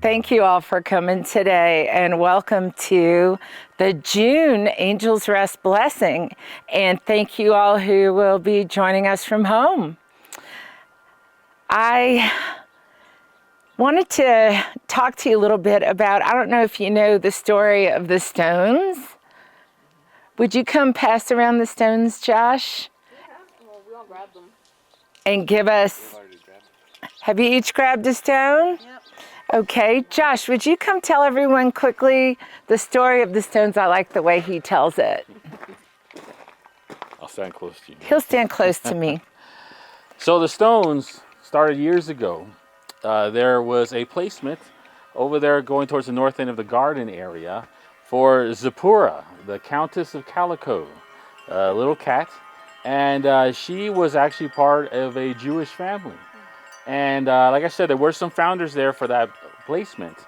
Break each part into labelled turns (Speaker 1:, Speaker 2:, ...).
Speaker 1: Thank you all for coming today, and welcome to the June Angels Rest Blessing. And thank you all who will be joining us from home. I wanted to talk to you a little bit about, I don't know if you know the story of the stones. Would you come pass around the stones, Josh?
Speaker 2: Yeah, well, we all grabbed them.
Speaker 1: And give us, have you each grabbed a stone?
Speaker 2: Yep.
Speaker 1: Okay, Josh, would you come tell everyone quickly the story of the stones? I like the way he tells it.
Speaker 3: I'll stand close to you.
Speaker 1: He'll stand close to me.
Speaker 3: So the stones started years ago. There was a placement over there going towards the north end of the garden area for Zipporah, the Countess of Calico, a little cat. And she was actually part of a Jewish family. And like I said, there were some founders there for that placement.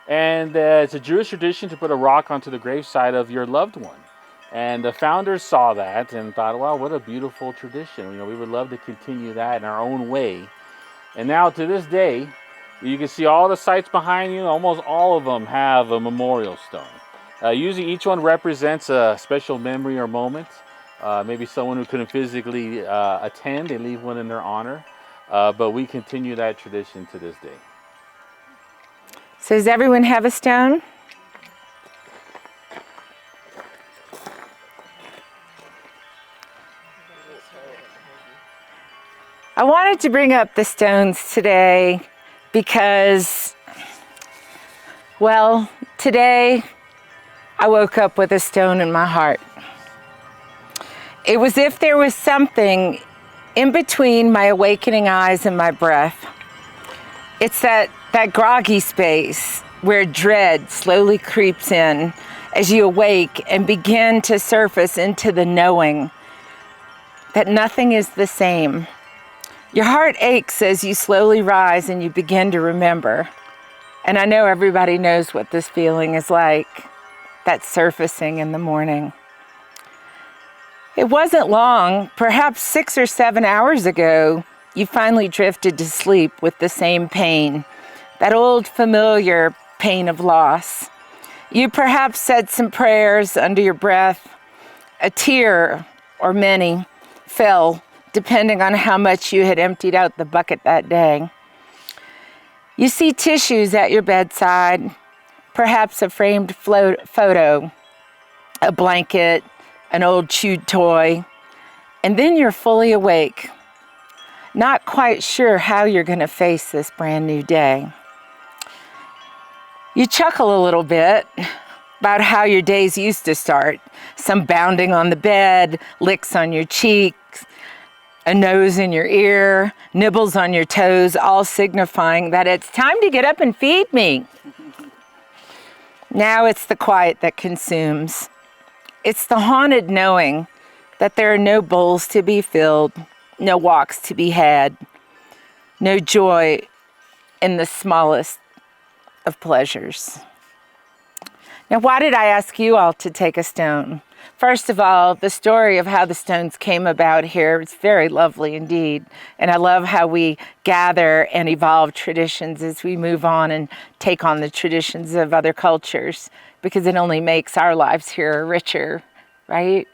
Speaker 3: And it's a Jewish tradition to put a rock onto the graveside of your loved one. And the founders saw that and thought, wow, what a beautiful tradition. You know, we would love to continue that in our own way. And now to this day, you can see all the sites behind you, almost all of them have a memorial stone. Usually each one represents a special memory or moment. Maybe someone who couldn't physically attend, they leave one in their honor. But we continue that tradition to this day.
Speaker 1: So does everyone have a stone? I wanted to bring up the stones today because, well, today I woke up with a stone in my heart. It was as if there was something in between my awakening eyes and my breath. It's that groggy space where dread slowly creeps in as you awake and begin to surface into the knowing that nothing is the same. Your heart aches as you slowly rise and you begin to remember. And I know everybody knows what this feeling is like, that surfacing in the morning. It wasn't long, perhaps 6 or 7 hours ago, you finally drifted to sleep with the same pain, that old familiar pain of loss. You perhaps said some prayers under your breath. A tear, or many, fell, depending on how much you had emptied out the bucket that day. You see tissues at your bedside, perhaps a framed photo, a blanket, an old chewed toy, and then you're fully awake, not quite sure how you're going to face this brand new day. You chuckle a little bit about how your days used to start, some bounding on the bed, licks on your cheeks, a nose in your ear, nibbles on your toes, all signifying that it's time to get up and feed me. Now it's the quiet that consumes. It's the haunted knowing that there are no bowls to be filled, no walks to be had, no joy in the smallest of pleasures. Now, why did I ask you all to take a stone? First of all, the story of how the stones came about here is very lovely indeed. And I love how we gather and evolve traditions as we move on and take on the traditions of other cultures, because it only makes our lives here richer, right?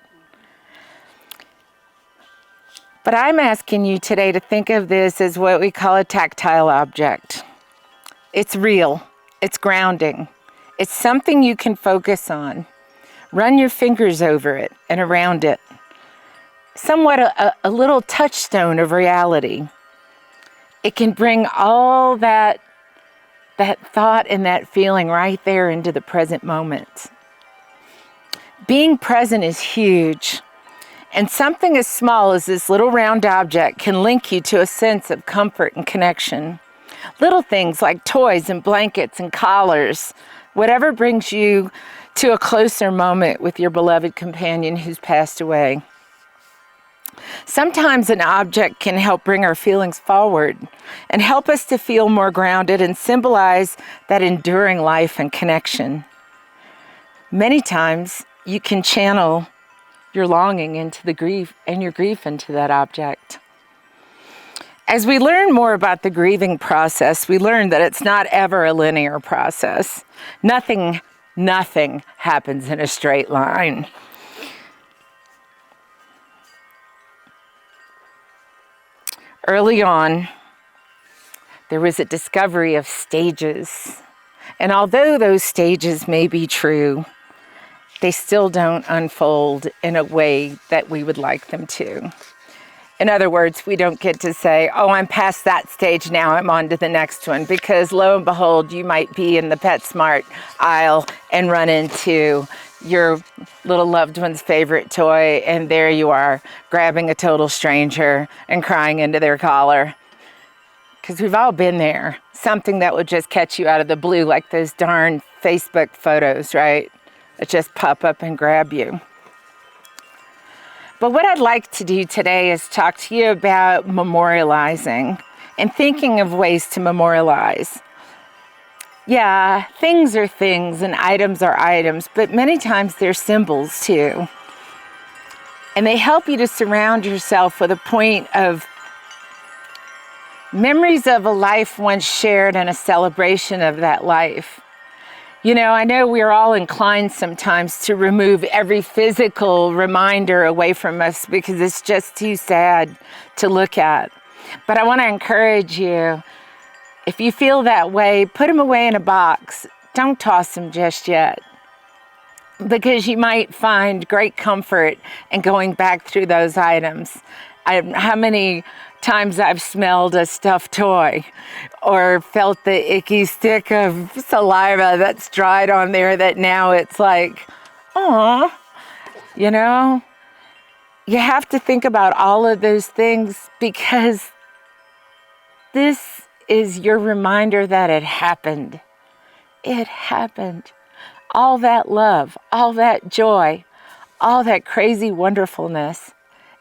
Speaker 1: But I'm asking you today to think of this as what we call a tactile object. It's real. It's grounding. It's something you can focus on. Run your fingers over it and around it. Somewhat a little touchstone of reality. It can bring all that thought and that feeling right there into the present moment. Being present is huge. And something as small as this little round object can link you to a sense of comfort and connection. Little things like toys and blankets and collars, whatever brings you to a closer moment with your beloved companion who's passed away. Sometimes an object can help bring our feelings forward and help us to feel more grounded and symbolize that enduring life and connection. Many times you can channel your longing into the grief and your grief into that object. As we learn more about the grieving process, we learn that it's not ever a linear process. Nothing happens in a straight line. Early on, there was a discovery of stages. And although those stages may be true, they still don't unfold in a way that we would like them to. In other words, we don't get to say, oh, I'm past that stage now, I'm on to the next one, because lo and behold, you might be in the PetSmart aisle and run into your little loved one's favorite toy, and there you are, grabbing a total stranger and crying into their collar. Because we've all been there. Something that would just catch you out of the blue, like those darn Facebook photos, right? That just pop up and grab you. But what I'd like to do today is talk to you about memorializing and thinking of ways to memorialize. Yeah, things are things and items are items, but many times they're symbols too. And they help you to surround yourself with a point of memories of a life once shared and a celebration of that life. You know, I know we're all inclined sometimes to remove every physical reminder away from us because it's just too sad to look at. But I want to encourage you, if you feel that way, put them away in a box. Don't toss them just yet, because you might find great comfort in going back through those items. How many times I've smelled a stuffed toy or felt the icky stick of saliva that's dried on there that now it's like, oh, you know, you have to think about all of those things, because this is your reminder that it happened. It happened. All that love, all that joy, all that crazy wonderfulness,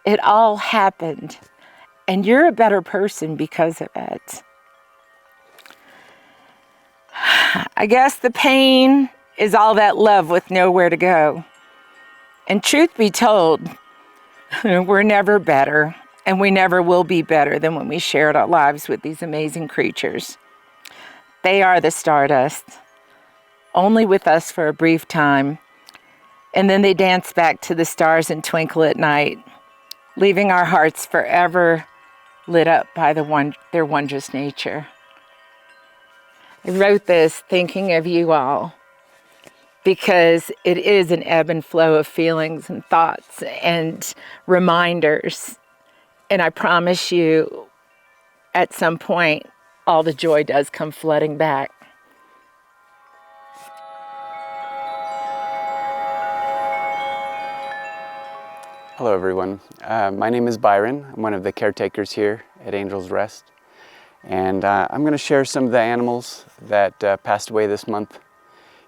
Speaker 1: it all happened. And you're a better person because of it. I guess the pain is all that love with nowhere to go. And truth be told, we're never better, and we never will be better than when we shared our lives with these amazing creatures. They are the stardust, only with us for a brief time, and then they dance back to the stars and twinkle at night, leaving our hearts forever lit up by their wondrous nature. I wrote this thinking of you all, because it is an ebb and flow of feelings and thoughts and reminders. And I promise you, at some point, all the joy does come flooding back.
Speaker 4: Hello everyone, my name is Byron. I'm one of the caretakers here at Angels Rest, and I'm going to share some of the animals that passed away this month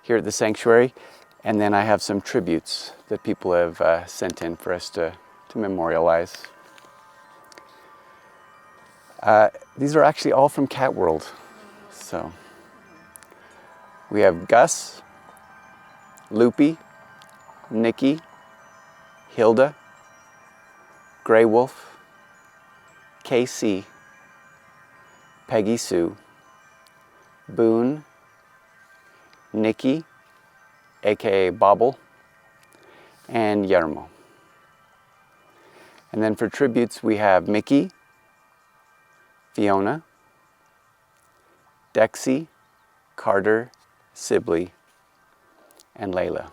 Speaker 4: here at the sanctuary, and then I have some tributes that people have sent in for us to memorialize. These are actually all from Cat World. So we have Gus, Loopy, Nikki, Hilda, Grey Wolf, KC, Peggy Sue, Boone, Nikki, aka Bobble, and Yermo. And then for tributes we have Mickey, Fiona, Dexy, Carter, Sibley, and Layla.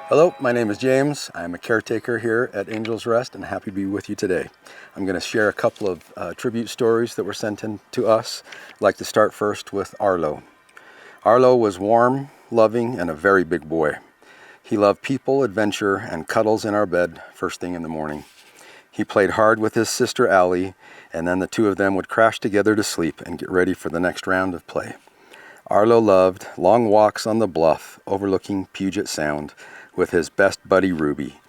Speaker 5: Hello, my name is James. I'm a caretaker here at Angels Rest and happy to be with you today. I'm going to share a couple of tribute stories that were sent in to us. I'd like to start first with Arlo. Arlo was warm, loving, and a very big boy. He loved people, adventure, and cuddles in our bed first thing in the morning. He played hard with his sister Allie, and then the two of them would crash together to sleep and get ready for the next round of play. Arlo loved long walks on the bluff overlooking Puget Sound with his best buddy Ruby.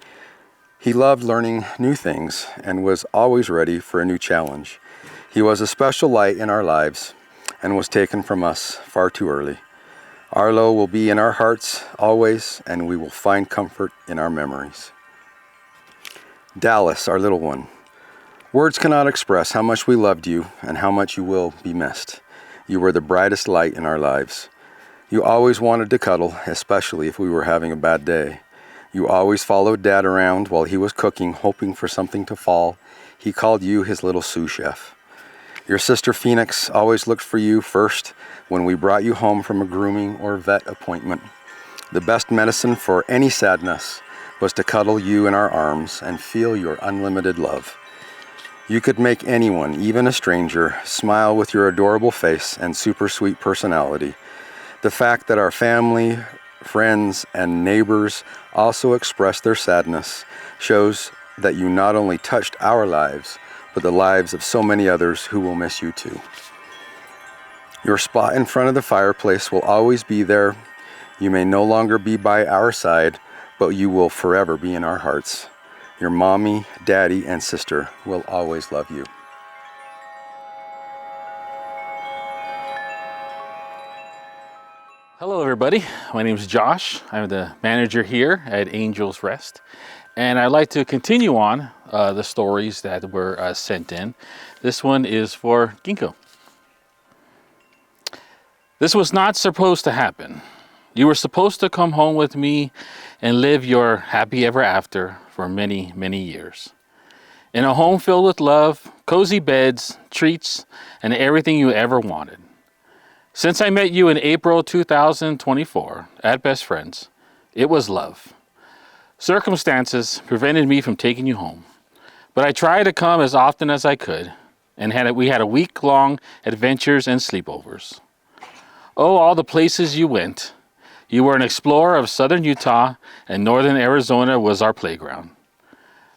Speaker 5: He loved learning new things and was always ready for a new challenge. He was a special light in our lives and was taken from us far too early. Arlo will be in our hearts always, and we will find comfort in our memories. Dallas, our little one. Words cannot express how much we loved you and how much you will be missed. You were the brightest light in our lives. You always wanted to cuddle, especially if we were having a bad day. You always followed Dad around while he was cooking, hoping for something to fall. He called you his little sous chef. Your sister Phoenix always looked for you first when we brought you home from a grooming or vet appointment. The best medicine for any sadness was to cuddle you in our arms and feel your unlimited love. You could make anyone, even a stranger, smile with your adorable face and super sweet personality. The fact that our family, friends, and neighbors also expressed their sadness shows that you not only touched our lives, but the lives of so many others who will miss you too. Your spot in front of the fireplace will always be there. You may no longer be by our side, but you will forever be in our hearts. Your mommy, daddy, and sister will always love you.
Speaker 3: Hello everybody, my name is Josh. I'm the manager here at Angels Rest. And I'd like to continue on the stories that were sent in. This one is for Ginkgo. This was not supposed to happen. You were supposed to come home with me and live your happy ever after for many, many years. In a home filled with love, cozy beds, treats, and everything you ever wanted. Since I met you in April 2024 at Best Friends, it was love. Circumstances prevented me from taking you home, but I tried to come as often as I could, and we had a week-long adventures and sleepovers. Oh, all the places you went. You were an explorer of southern Utah, and northern Arizona was our playground.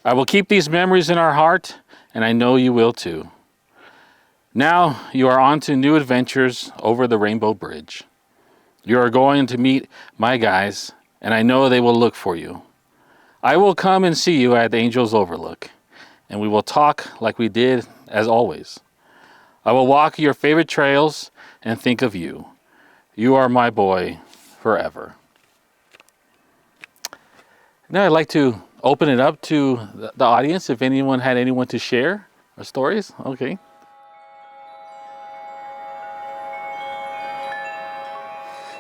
Speaker 3: I will keep these memories in our heart, and I know you will too. Now you are on to new adventures over the Rainbow Bridge. You are going to meet my guys, and I know they will look for you. I will come and see you at the Angels Overlook, and we will talk like we did as always. I will walk your favorite trails and think of you. You are my boy forever. Now I'd like to open it up to the audience if anyone had anyone to share or stories. Okay.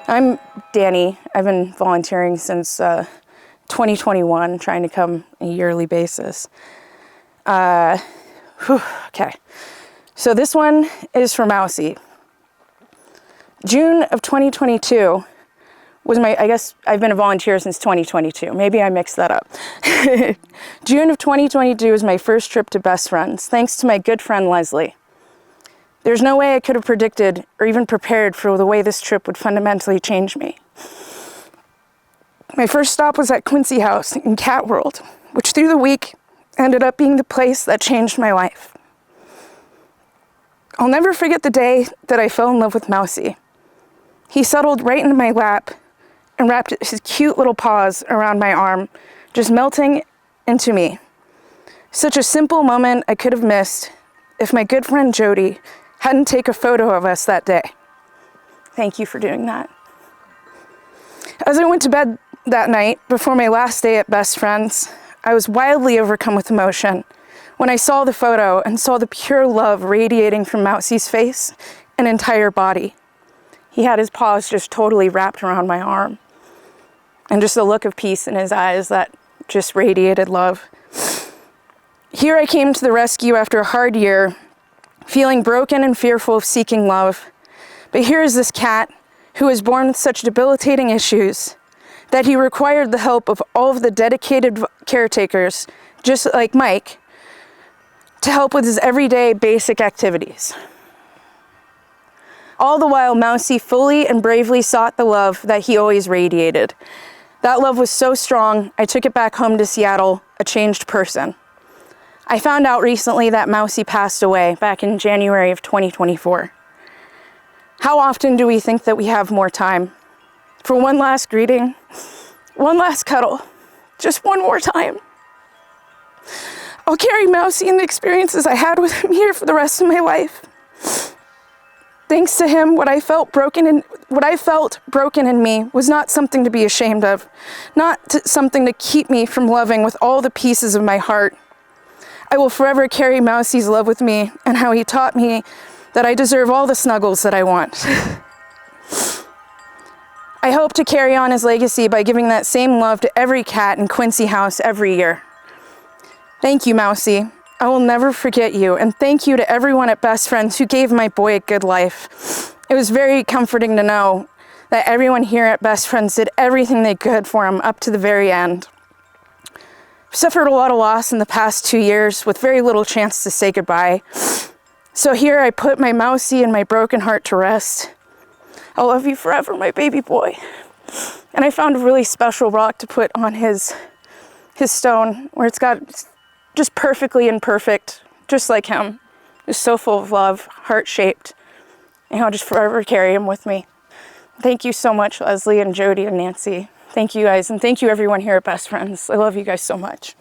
Speaker 2: I'm Danny. I've been volunteering since 2021, trying to come a yearly basis. Okay. So this one is for Mousy. June of 2022 was I guess I've been a volunteer since 2022. Maybe I mixed that up. June of 2022 was my first trip to Best Friends, thanks to my good friend Leslie. There's no way I could have predicted or even prepared for the way this trip would fundamentally change me. My first stop was at Quincy House in Cat World, which through the week ended up being the place that changed my life. I'll never forget the day that I fell in love with Mousy. He settled right into my lap and wrapped his cute little paws around my arm, just melting into me. Such a simple moment I could have missed if my good friend Jody hadn't taken a photo of us that day. Thank you for doing that. As I went to bed that night, before my last day at Best Friends, I was wildly overcome with emotion when I saw the photo and saw the pure love radiating from Mousy's face and entire body. He had his paws just totally wrapped around my arm, and just a look of peace in his eyes that just radiated love. Here I came to the rescue after a hard year, feeling broken and fearful of seeking love. But here is this cat who was born with such debilitating issues that he required the help of all of the dedicated caretakers, just like Mike, to help with his everyday basic activities. All the while, Mousy fully and bravely sought the love that he always radiated. That love was so strong, I took it back home to Seattle, a changed person. I found out recently that Mousy passed away back in January of 2024. How often do we think that we have more time for one last greeting, one last cuddle, just one more time? I'll carry Mousy and the experiences I had with him here for the rest of my life. Thanks to him, what I felt broken in me was not something to be ashamed of, not something to keep me from loving with all the pieces of my heart I will forever carry Mousie's love with me and how he taught me that I deserve all the snuggles that I want. I hope to carry on his legacy by giving that same love to every cat in Quincy House every year. Thank you, Mousie. I will never forget you, and thank you to everyone at Best Friends who gave my boy a good life. It was very comforting to know that everyone here at Best Friends did everything they could for him up to the very end. I've suffered a lot of loss in the past 2 years with very little chance to say goodbye. So here I put my Mousie and my broken heart to rest. I love you forever, my baby boy. And I found a really special rock to put on his stone where it's got just perfectly imperfect, just like him. Just so full of love, heart-shaped. And I'll just forever carry him with me. Thank you so much, Leslie and Jody and Nancy. Thank you guys, and thank you everyone here at Best Friends. I love you guys so much.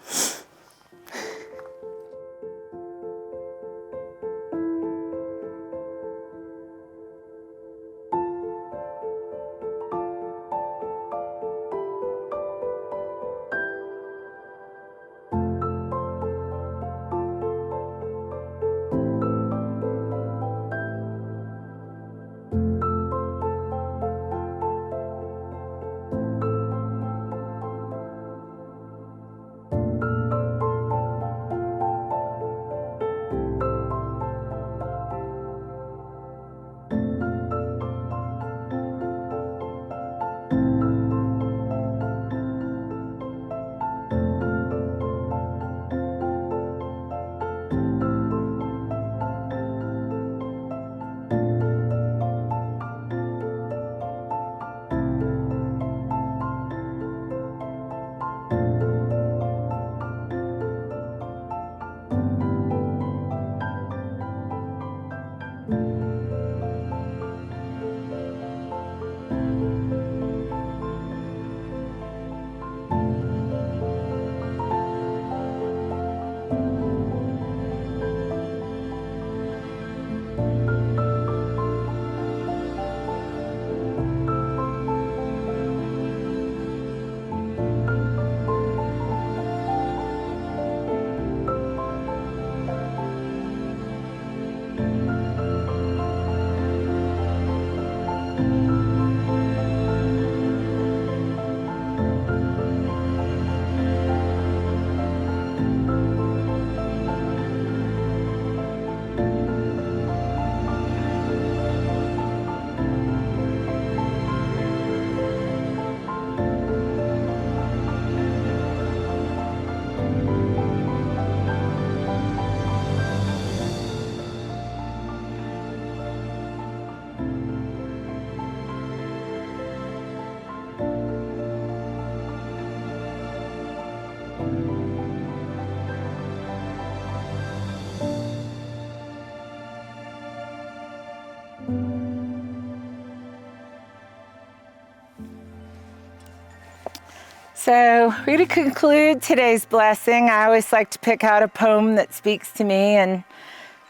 Speaker 1: So we're going to conclude today's blessing. I always like to pick out a poem that speaks to me, and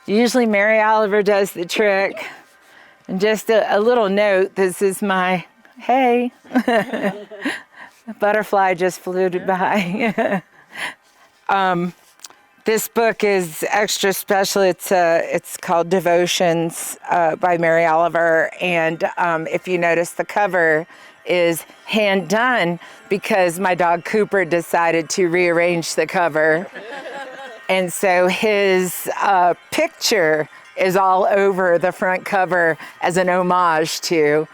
Speaker 1: usually Mary Oliver does the trick. And just a little note, this is my, hey, a butterfly just floated by. This book is extra special. It's called Devotions by Mary Oliver, and if you notice, the cover is hand done because my dog Cooper decided to rearrange the cover. And so his picture is all over the front cover as an homage to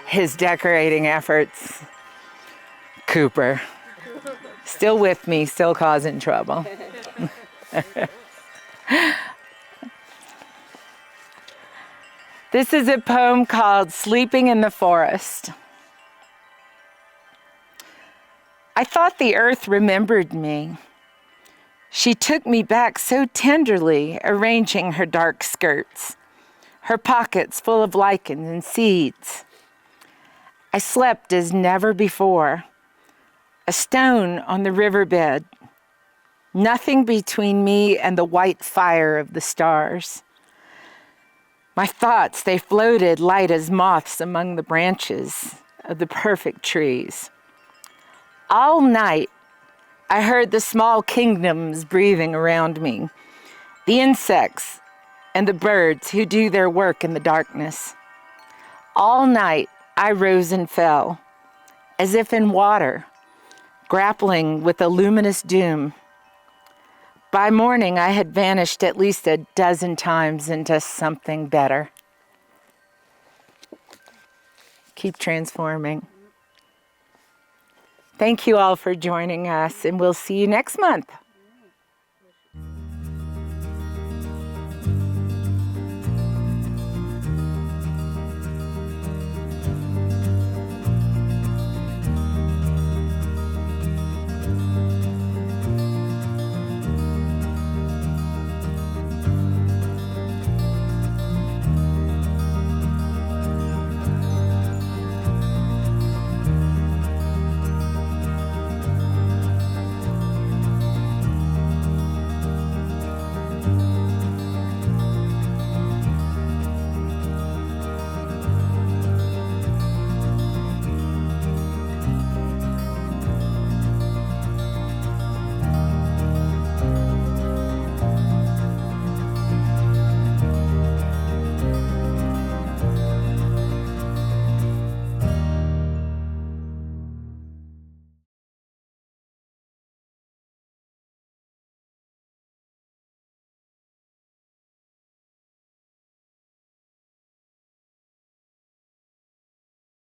Speaker 1: his decorating efforts. Cooper, still with me, still causing trouble. This is a poem called Sleeping in the Forest. I thought the earth remembered me. She took me back so tenderly, arranging her dark skirts, her pockets full of lichen and seeds. I slept as never before, a stone on the riverbed, nothing between me and the white fire of the stars. My thoughts, they floated light as moths among the branches of the perfect trees. All night, I heard the small kingdoms breathing around me, the insects and the birds who do their work in the darkness. All night I rose and fell, as if in water, grappling with a luminous doom. By morning, I had vanished at least a dozen times into something better. Keep transforming. Thank you all for joining us, and we'll see you next month.